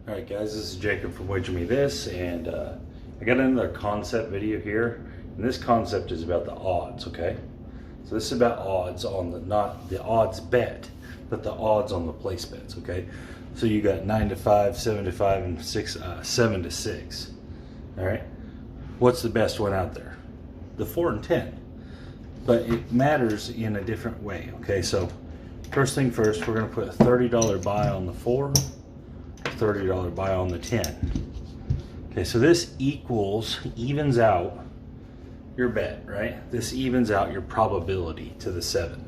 Alright guys, this is Jacob from Wager Me This, and I got another concept video here, and this concept is about the odds, okay? So this is about odds on the, not the odds bet, but the odds on the place bets, okay? So you got 9 to 5, 7 to 5, and 7 to 6, alright? What's the best one out there? The 4 and 10. But it matters in a different way, okay? So first thing first, we're going to put a $30 buy on the 4, $30 buy on the 10. Okay, so this evens out your bet, right? This evens out your probability to the 7.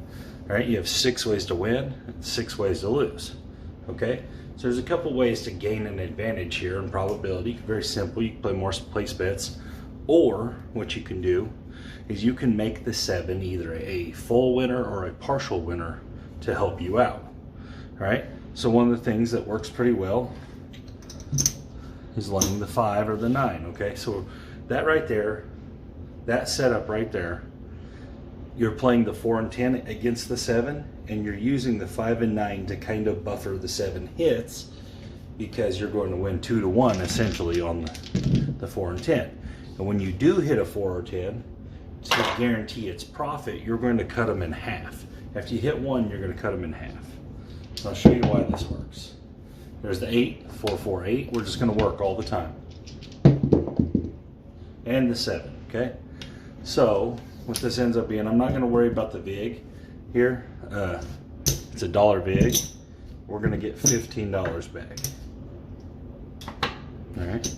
All right, you have 6 ways to win, 6 ways to lose. Okay, so there's a couple ways to gain an advantage here in probability. Very simple, you can play more place bets, or what you can do is you can make the 7 either a full winner or a partial winner to help you out. All right, so one of the things that works pretty well is laying the 5 or the 9. Okay, so that right there, that setup right there, you're playing the 4 and 10 against the 7, and you're using the 5 and 9 to kind of buffer the 7 hits, because you're going to win 2 to 1 essentially on the 4 and 10. And when you do hit a 4 or 10, to guarantee its profit, you're going to cut them in half. After you hit 1, you're going to cut them in half. I'll show you why this works. There's the 8, 4, 4, 8. We're just going to work all the time. And the 7, okay? So, what this ends up being, I'm not going to worry about the VIG here. It's a $1 VIG. We're going to get $15 back. All right.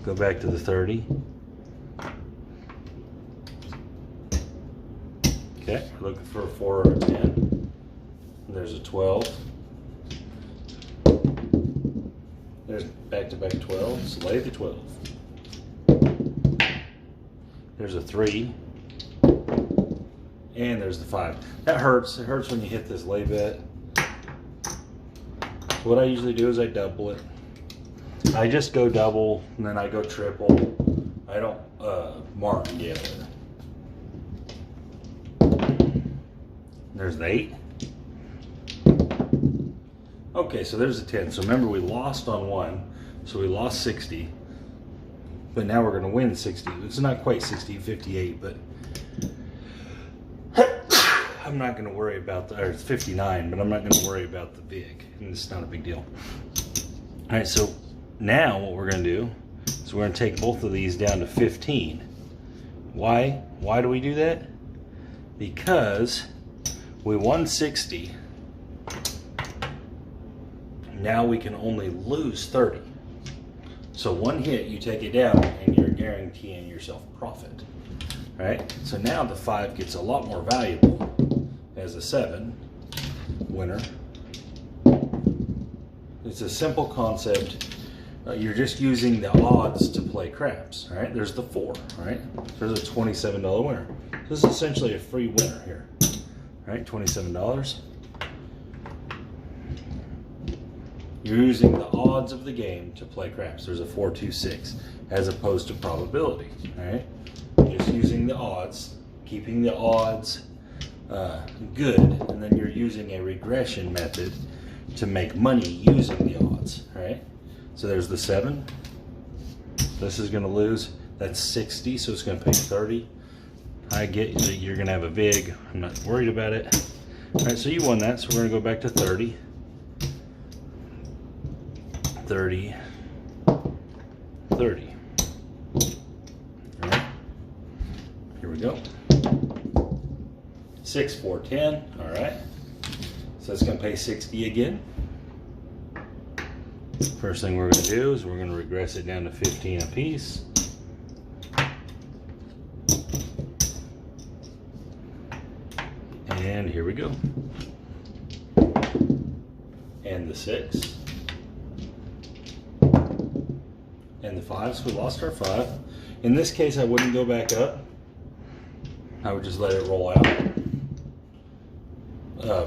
Go back to the 30. Okay, we're looking for a 4 or a 10. There's a 12. There's back-to-back 12s. Lay the 12. There's a 3. And there's the 5. That hurts. It hurts when you hit this lay bet. What I usually do is I double it. I just go double, and then I go triple. I don't mark together. There's the 8. Okay, so there's a 10. So remember, we lost on 1, so we lost 60. But now we're going to win 60. It's not quite 60, 58, but I'm not going to worry about the, or it's 59, but I'm not going to worry about the VIG. And it's not a big deal. All right, so now what we're going to do is we're going to take both of these down to 15. Why? Why do we do that? Because we won 60. Now we can only lose 30. So one hit, you take it down, and you're guaranteeing yourself profit. Right? So now the 5 gets a lot more valuable as a 7 winner. It's a simple concept. You're just using the odds to play craps. Right? There's the 4. Right? There's a $27 winner. This is essentially a free winner here. Right? $27. You're using the odds of the game to play craps. There's a 4, 2, 6 as opposed to probability. All right, you're just using the odds, keeping the odds good, and then you're using a regression method to make money using the odds. All right, so there's the 7. This is going to lose. That's 60, so it's going to pay 30. I get that you're going to have a VIG. I'm not worried about it. All right, so you won that, so we're going to go back to 30. 30, 30. All right, here we go. 6, 4, 10. All right, so it's going to pay 60 again. First thing we're going to do is we're going to regress it down to 15 apiece. And here we go. And the 6. And the 5, so we lost our 5. In this case, I wouldn't go back up. I would just let it roll out.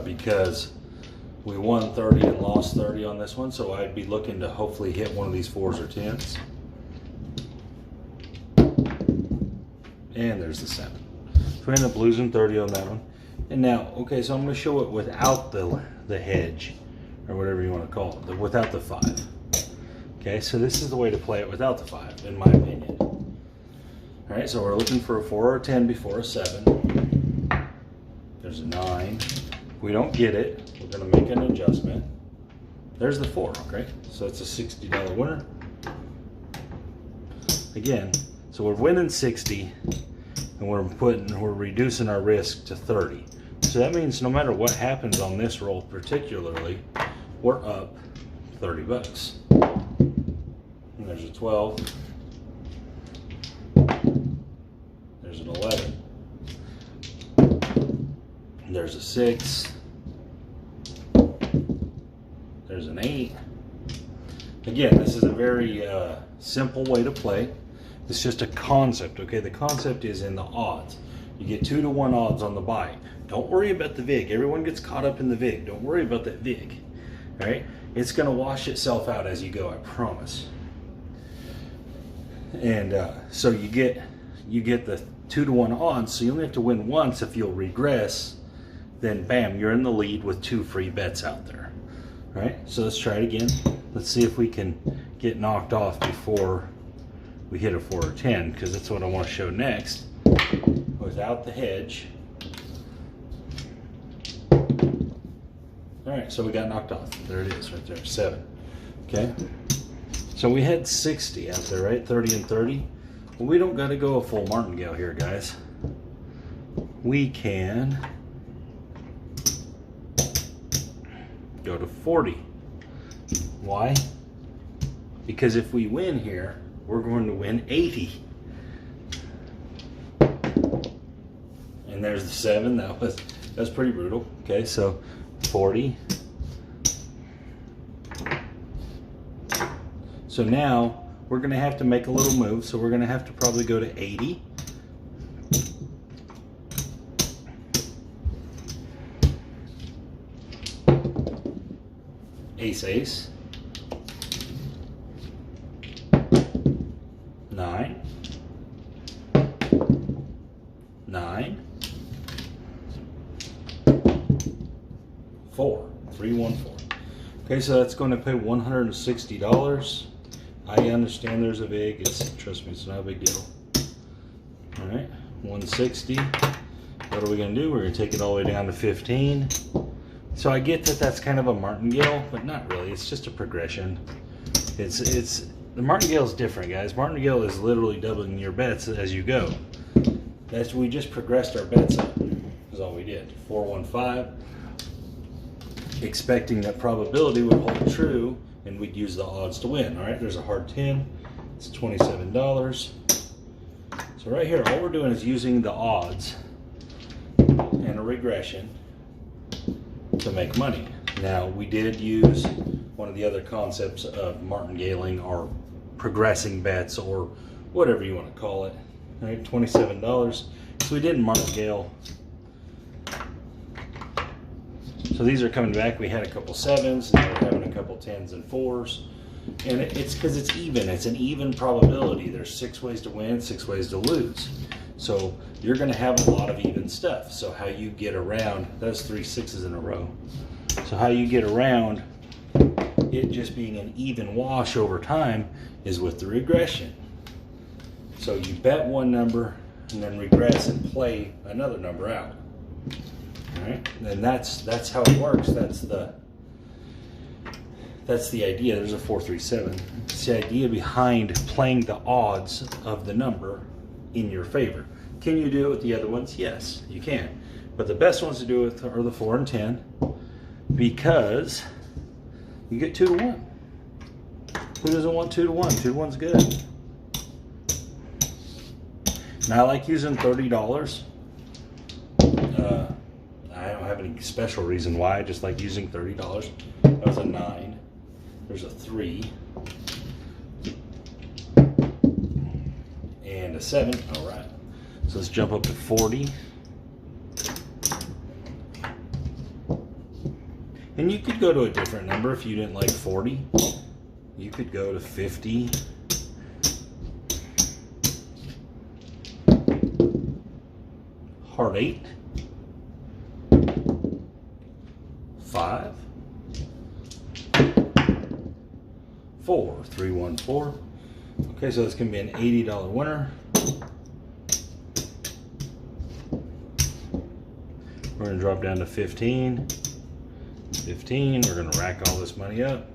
Because we won 30 and lost 30 on this one, so I'd be looking to hopefully hit one of these 4s or 10s. And there's the 7. So we end up losing 30 on that one. And now, okay, so I'm going to show it without the hedge. or whatever you want to call it, without the 5. Okay, so this is the way to play it without the 5, in my opinion. All right, so we're looking for a 4 or a 10 before a 7. There's a 9. If we don't get it, we're going to make an adjustment. There's the 4, okay? So it's a $60 winner. Again, so we're winning 60, and we're reducing our risk to 30. So that means no matter what happens on this roll particularly, we're up 30 bucks. And there's a 12. There's an 11. And there's a 6. There's an 8. Again, this is a very simple way to play. It's just a concept, okay? The concept is in the odds. You get 2 to 1 odds on the buy. Don't worry about the VIG. Everyone gets caught up in the VIG. Don't worry about that VIG, all right? It's gonna wash itself out as you go, I promise. And so you get the 2 to 1 odds, so you only have to win once. If you'll regress, then bam, you're in the lead with 2 free bets out there. All right, so let's try it again. Let's see if we can get knocked off before we hit a 4 or 10, because that's what I want to show next. Without the hedge. All right, so we got knocked off. There it is, right there, 7. Okay, so we had 60 out there, right? 30 and 30. Well, we don't got to go a full martingale here, guys. We can go to 40. Why? Because if we win here, we're going to win 80. And there's the 7. That was pretty brutal. Okay, so 40. So now we're going to have to make a little move. So we're going to have to probably go to 80. Ace, ace. 9. 9. 4. 3, 1, 4. Okay, so that's going to pay $160. I understand there's a VIG. Trust me, it's not a big deal. All right, 160. What are we going to do? We're going to take it all the way down to 15. So I get that that's kind of a martingale, but not really. It's just a progression. The martingale is different, guys. Martingale is literally doubling your bets as you go. We just progressed our bets up. Is all we did. 4, 1, 5. Expecting that probability would hold true, and we'd use the odds to win. All right, there's a hard 10. It's $27. So right here, all we're doing is using the odds and a regression to make money. Now, we did use one of the other concepts of martingaling or progressing bets or whatever you want to call it. All right, $27. So we did martingale. So these are coming back. We had a couple 7s, and we're having a couple 10s and 4s. And it's because it's even. It's an even probability. There's 6 ways to win, 6 ways to lose. So you're going to have a lot of even stuff. So how you get around, that's 3 6s in a row. So how you get around it just being an even wash over time is with the regression. So you bet one number and then regress and play another number out. All right, and that's how it works. That's the idea. There's a 4, 3, 7. It's the idea behind playing the odds of the number in your favor. Can you do it with the other ones? Yes, you can. But the best ones to do it are the 4 and 10, because you get 2 to 1. Who doesn't want 2 to 1? 2 to 1's good. And I like using $30. I don't have any special reason why. I just like using $30. That was a 9. There's a 3. And a 7. All right. So let's jump up to 40. And you could go to a different number if you didn't like 40. You could go to 50. Heart 8. 5. 4, 3, 1, 4. Okay, so it's going to be an $80 winner. We're going to drop down to 15. 15. We're going to rack all this money up.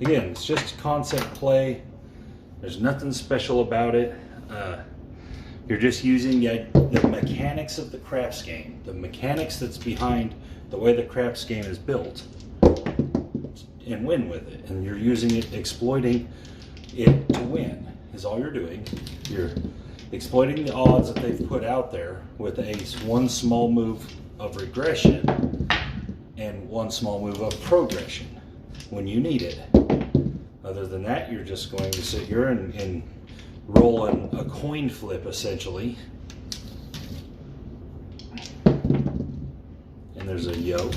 Again, it's just concept play. There's nothing special about it. You're just using the mechanics of the craps game, the mechanics that's behind the way the craps game is built, and win with it. And you're using it, exploiting it to win is all you're doing. You're exploiting the odds that they've put out there with one small move of regression and one small move of progression when you need it. Other than that, you're just going to sit here and roll a coin flip, essentially. And there's a yoke.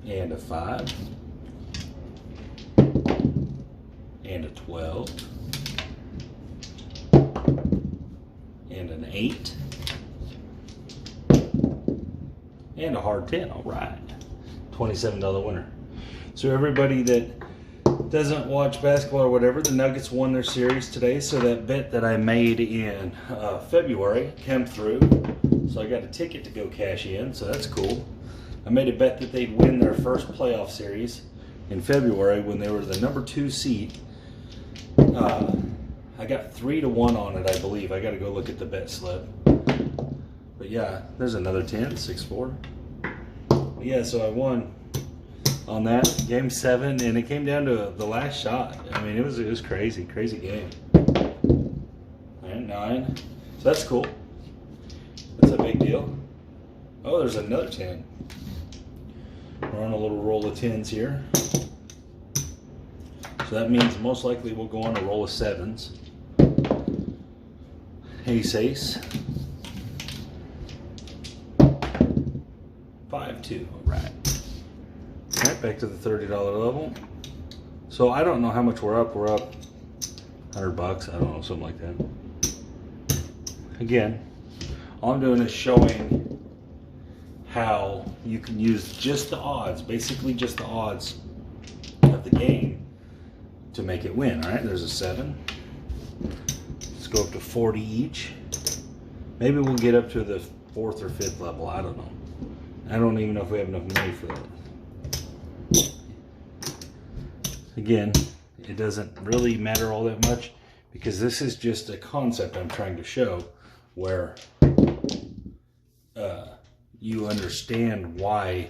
And a 5. And a 12. And an 8. And a hard 10. All right. $27 winner. So everybody that doesn't watch basketball or whatever, the Nuggets won their series today, so that bet that I made in February came through. So I got a ticket to go cash in, so that's cool. I made a bet that they'd win their first playoff series in February when they were the number 2 seed. I got 3-1 on it, I believe. I got to go look at the bet slip. But yeah, there's another 10, 6-4. But yeah, so I won on that game 7, and it came down to the last shot. I mean, it was crazy game. And 9, so that's cool. That's a big deal. Oh, there's another 10. We're on a little roll of 10s here, so that means most likely we'll go on a roll of 7s. Ace, 5-2. All right. Alright, back to the $30 level. So I don't know how much we're up. We're up $100. I don't know, something like that. Again, all I'm doing is showing how you can use just the odds, basically just the odds of the game to make it win. Alright, there's a 7. Let's go up to 40 each. Maybe we'll get up to the 4th or 5th level. I don't know. I don't even know if we have enough money for that. Again, it doesn't really matter all that much because this is just a concept I'm trying to show where you understand why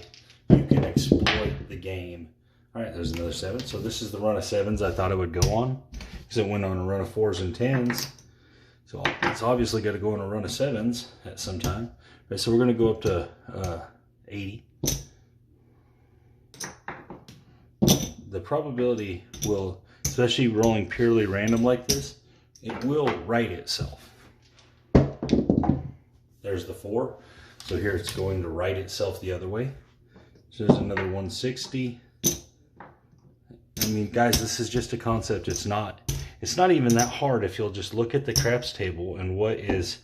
you can exploit the game. All right, there's another 7. So this is the run of 7s I thought it would go on because it went on a run of 4s and 10s. So it's obviously got to go on a run of 7s at some time. Right, so we're going to go up to 80. The probability will, especially rolling purely random like this, it will right itself. There's the 4. So here it's going to right itself the other way. So there's another 160. I mean, guys, this is just a concept. It's not even that hard if you'll just look at the craps table and what is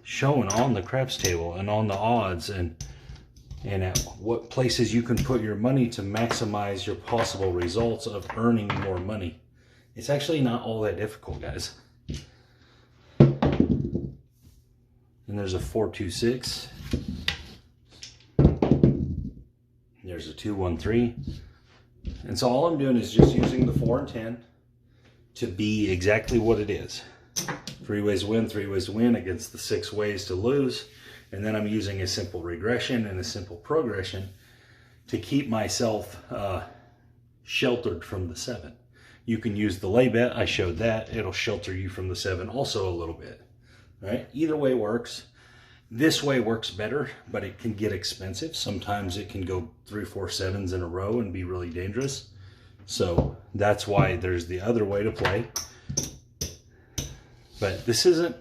shown on the craps table and on the odds and at what places you can put your money to maximize your possible results of earning more money. It's actually not all that difficult, guys. And there's a 4-2-6. There's a 2-1-3. And so all I'm doing is just using the 4 and 10 to be exactly what it is. 3 ways to win, 3 ways to win against the 6 ways to lose. And then I'm using a simple regression and a simple progression to keep myself sheltered from the 7. You can use the lay bet. I showed that. It'll shelter you from the 7 also a little bit. All right? Either way works. This way works better, but it can get expensive. Sometimes it can go 3, 4 7s in a row and be really dangerous. So that's why there's the other way to play. But this isn't,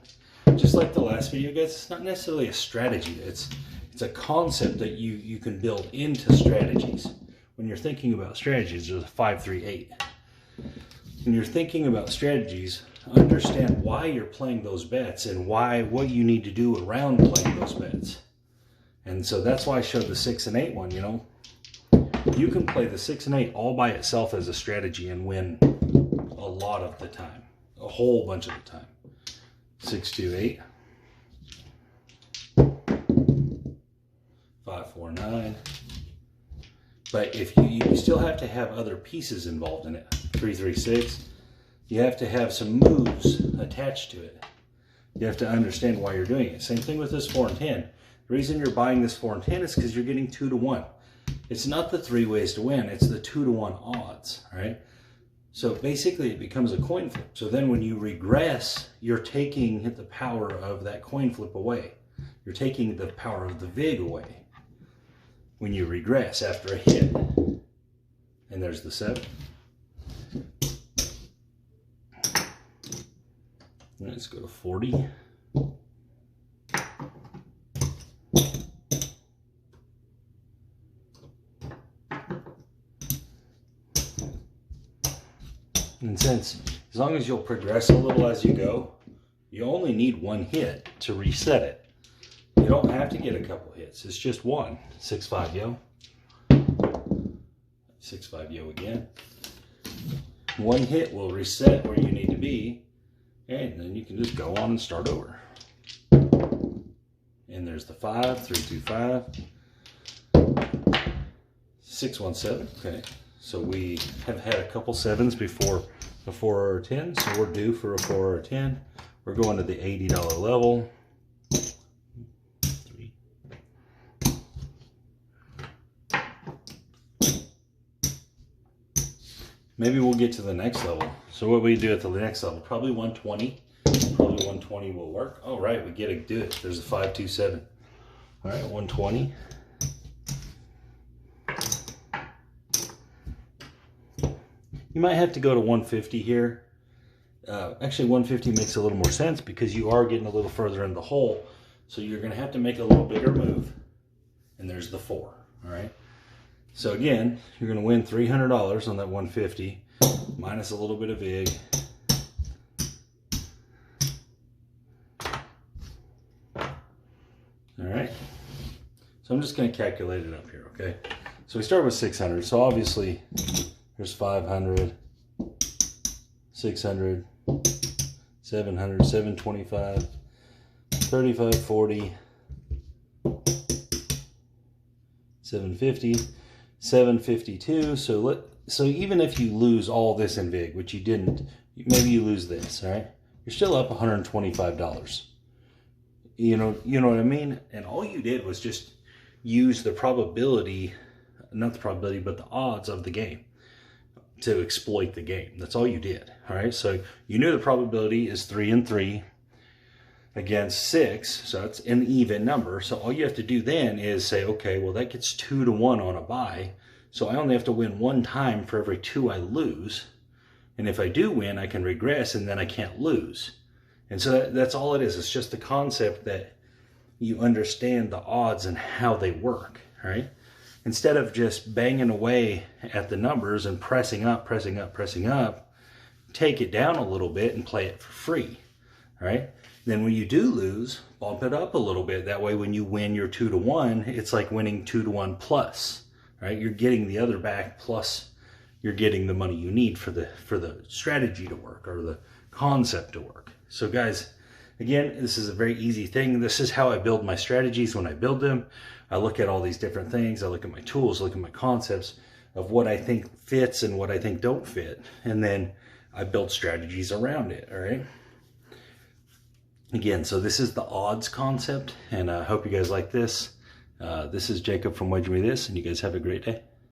just like the last video, guys, it's not necessarily a strategy. It's a concept that you can build into strategies. When you're thinking about strategies, there's a 5-3-8. When you're thinking about strategies, understand why you're playing those bets and what you need to do around playing those bets. And so that's why I showed the 6 and 8 one, you know. You can play the 6 and 8 all by itself as a strategy and win a lot of the time, a whole bunch of the time. 6, 2, 8, 5, 4, 9. But if you still have to have other pieces involved in it. 3, 3, 6. You have to have some moves attached to it. You have to understand why you're doing it. Same thing with this 4 and 10. The reason you're buying this 4 and 10 is because you're getting 2 to 1. It's not the 3 ways to win, it's the 2 to 1 odds, right? So basically it becomes a coin flip. So then when you regress, you're taking the power of that coin flip away. You're taking the power of the VIG away when you regress after a hit. And there's the 7. Let's go to 40. And since, as long as you'll progress a little as you go, you only need 1 hit to reset it. You don't have to get a couple hits. It's just 1. 6, 5, yo. 6, 5, yo again. 1 hit will reset where you need to be, and then you can just go on and start over. And there's the 5, 3, 2, 5. 6, 1, 7. Okay. So we have had a couple 7s before a 4 or a 10, so we're due for a 4 or a 10. We're going to the $80 level. 3. Maybe we'll get to the next level. So what we do at the next level, probably 120. Probably 120 will work. All right, we get to do it. There's a 5, 2, 7. All right, 120. You might have to go to 150 here. Actually, 150 makes a little more sense because you are getting a little further in the hole. So you're going to have to make a little bigger move. And there's the 4. All right. So again, you're going to win $300 on that 150 minus a little bit of VIG. All right. So I'm just going to calculate it up here. Okay. So we start with 600. So obviously, there's 500, 600, 700, 725, 35, 40, 750, 752. So even if you lose all this in VIG, which you didn't, maybe you lose this, all right? You're still up $125. You know what I mean? And all you did was just use the probability, not the probability, but the odds of the game to exploit the game. That's all you did. All right. So you knew the probability is 3 and 3 against 6. So it's an even number. So all you have to do then is say, okay, well, that gets 2 to 1 on a buy. So I only have to win 1 time for every 2 I lose. And if I do win, I can regress and then I can't lose. And so that's all it is. It's just the concept that you understand the odds and how they work. All right. Instead of just banging away at the numbers and pressing up, pressing up, pressing up, take it down a little bit and play it for free, right? Then when you do lose, bump it up a little bit. That way when you win your 2 to 1, it's like winning 2 to 1 plus, right? You're getting the other back plus you're getting the money you need for the strategy to work or the concept to work. So guys, again, this is a very easy thing. This is how I build my strategies when I build them. I look at all these different things. I look at my tools, look at my concepts of what I think fits and what I think don't fit. And then I build strategies around it, all right? Again, so this is the odds concept, and I hope you guys like this. This is Jacob from Wedge Me This, and you guys have a great day.